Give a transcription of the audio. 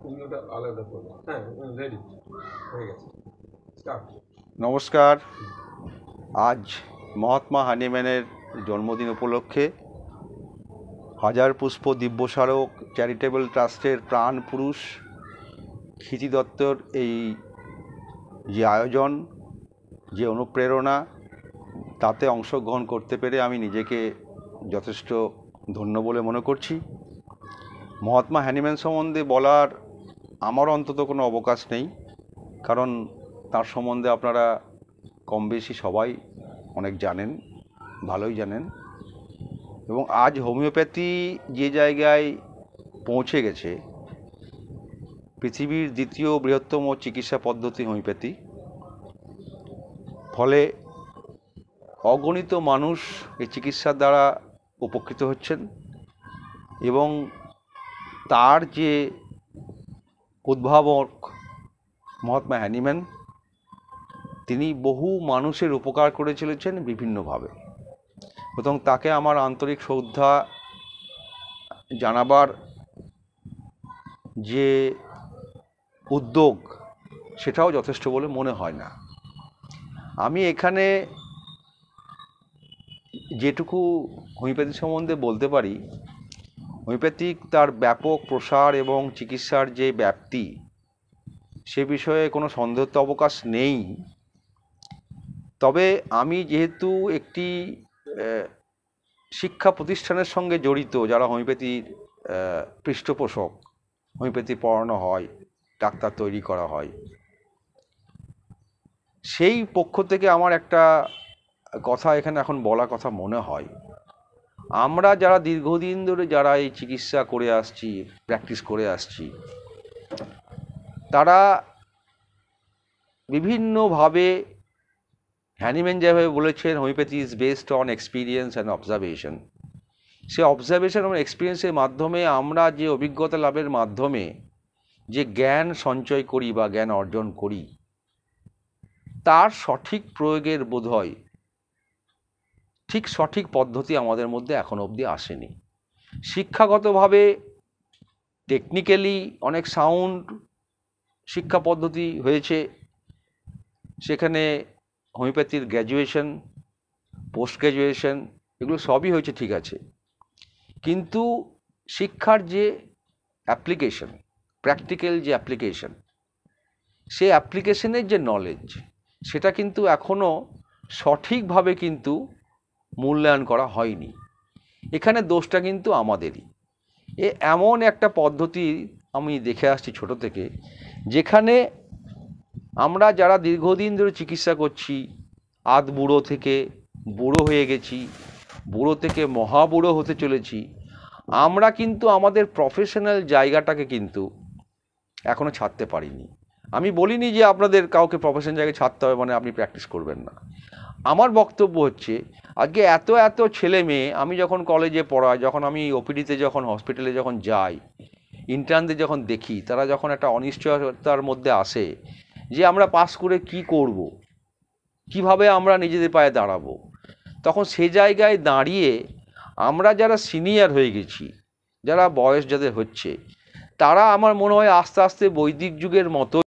ভিডিওটা আলাদা করবো। হ্যাঁ, রেডি হয়ে গেছে, স্টার্ট। নমস্কার। আজ মহাত্মা হানিম্যানের জন্মদিন উপলক্ষে হাজার পুষ্প দিব্যস্মারক চ্যারিটেবল ট্রাস্টের প্রাণ পুরুষ ক্ষিতি দত্তর এই যে আয়োজন, যে অনুপ্রেরণা, তাতে অংশগ্রহণ করতে পেরে আমি নিজেকে যথেষ্ট ধন্য বলে মনে করছি। মহাত্মা হ্যানিম্যান সম্বন্ধে বলার আমার অন্তত কোনো অবকাশ নেই, কারণ তার সম্বন্ধে আপনারা কম বেশি সবাই অনেক জানেন, ভালোই জানেন। এবং আজ হোমিওপ্যাথি যে জায়গায় পৌঁছে গেছে, পৃথিবীর দ্বিতীয় বৃহত্তম চিকিৎসা পদ্ধতি হোমিওপ্যাথি, ফলে অগণিত মানুষ এই চিকিৎসার দ্বারা উপকৃত হচ্ছেন। এবং তার যে উদ্ভাবক মহাত্মা হ্যানিম্যান, তিনি বহু মানুষের উপকার করে চলেছেন বিভিন্নভাবে, এবং তাকে আমার আন্তরিক শ্রদ্ধা জানাবার যে উদ্যোগ, সেটাও যথেষ্ট বলে মনে হয় না। আমি এখানে যেটুকু হোমিওপ্যাথি সম্বন্ধে বলতে পারি, হোমিওপ্যাথিক তার ব্যাপক প্রসার এবং চিকিৎসার যে ব্যাপ্তি, সে বিষয়ে কোনো সন্দেহের অবকাশ নেই। তবে আমি যেহেতু একটি শিক্ষা প্রতিষ্ঠানের সঙ্গে জড়িত, যারা হোমিওপ্যাথির পৃষ্ঠপোষক, হোমিওপ্যাথি পড়ানো হয়, ডাক্তার তৈরি করা হয়, সেই পক্ষ থেকে আমার একটা কথা এখানে এখন বলা কথা মনে হয়। আমরা যারা দীর্ঘদিন ধরে যারা এই চিকিৎসা করে আসছি, প্র্যাকটিস করে আসছি, তারা বিভিন্নভাবে, হ্যানিম্যান যেভাবে বলেছেন homeopathy is based on experience and observation, say observation এবং এক্সপিরিয়েন্সের মাধ্যমে আমরা যে অভিজ্ঞতা লাভের মাধ্যমে যে জ্ঞান সঞ্চয় করি বা জ্ঞান অর্জন করি, তার সঠিক প্রয়োগের বোধহয় ঠিক সঠিক পদ্ধতি আমাদের মধ্যে এখন অবধি আসেনি। শিক্ষাগতভাবে টেকনিক্যালি অনেক সাউন্ড শিক্ষা পদ্ধতি হয়েছে, সেখানে হোমিওপ্যাথির গ্র্যাজুয়েশন, পোস্ট গ্র্যাজুয়েশন, এগুলো সবই হয়েছে, ঠিক আছে। কিন্তু শিক্ষার যে অ্যাপ্লিকেশন, প্র্যাকটিক্যাল যে অ্যাপ্লিকেশন, সেই অ্যাপ্লিকেশনের যে নলেজ, সেটা কিন্তু এখনও সঠিকভাবে কিন্তু মূল্যায়ন করা হয়নি। এখানে দোষটা কিন্তু আমাদেরই। এমন একটা পদ্ধতি আমি দেখে আসছি ছোট থেকে, যেখানে আমরা যারা দীর্ঘদিন ধরে চিকিৎসা করছি, আধ বুড়ো থেকে বুড়ো হয়ে গেছি, বুড়ো থেকে মহাবুড়ো হতে চলেছি, আমরা কিন্তু আমাদের প্রফেশনাল জায়গাটাকে কিন্তু এখনও ছাড়তে পারিনি। আমি বলিনি যে আপনাদের কাউকে প্রফেশনাল জায়গায় ছাড়তে হবে মানে আপনি প্র্যাকটিস করবেন না। আমার বক্তব্য হচ্ছে, আজকে এত এত ছেলে মেয়ে, আমি যখন কলেজে পড়াই, যখন আমি ওপিডিতে, যখন হসপিটালে যখন যাই, ইন্টার্নদের যখন দেখি, তারা যখন একটা অনিশ্চয়তার মধ্যে আসে যে আমরা পাস করে কি করব, কিভাবে আমরা নিজেদের পায়ে দাঁড়াবো, তখন সে জায়গায় দাঁড়িয়ে আমরা যারা সিনিয়র হয়ে গেছি, যারা বয়স যাদের হচ্ছে, তারা আমার মনে হয় আস্তে আস্তে বৈদিক যুগের মতোই